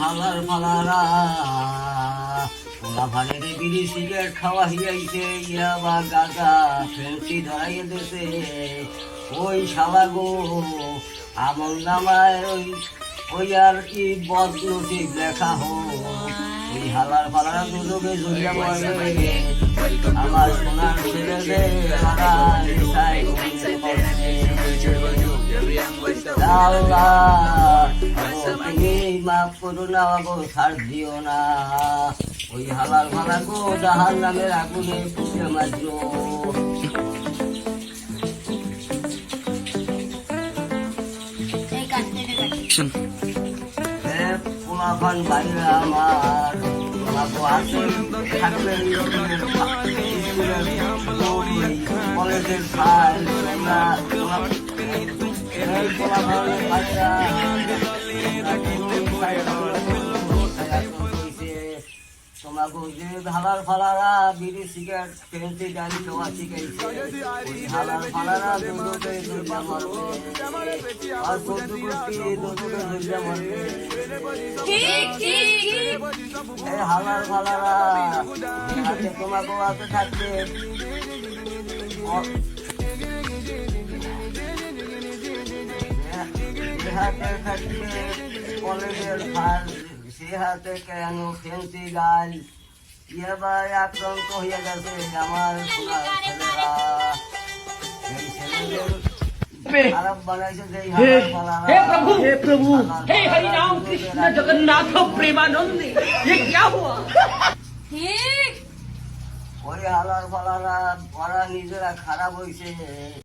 হালার ফালারা ওলা ভানের বিড়ি সিগারেট খাওয়া হিয়াইছে ইয়াবা গাগা ফেন্সি ধরাইয়ে দেশে ওই শালা গো আমল নামায় ওই আর কি বদনসিব লেখা হোক ওই হালার ফালারা দুজকে জড়িয়া পড়ে আমার সোনার ছেলেদের হারা নেশায় তুমি মাফ করো না গো ছাড় দিও না ওই হালার ফালা গো জাহার নামের আগুনে পুষে মারলো পোলাপান বাইরে আমার কলেজের ফাইল তোমাকে যে হালার ফালারা বিড়ি সিগারেট ফেন্সি গাড়ি খাওয়া শিখাইছে হালার ফালারা দুটোকে দুর্গা মারবে আর দুটোকে দুর্গা মারবে এই হালার ফালারা তোমাকে হাতে থাকবে হাতে থাকবে কলেজের ফাল সে হাতে কেন ফেন্সি গাল এবার আক্রান্ত হয়ে গেছে আমার সোনার ছেলেরা এই ছেলেদের খারাপ বানাইছে যে हे प्रभु हे हरि राम कृष्ण जगन्नाथ प्रेमानंद ये क्या हुआ ওই হালার ফালারা ওরা নিজেরা খারাপ হয়েছে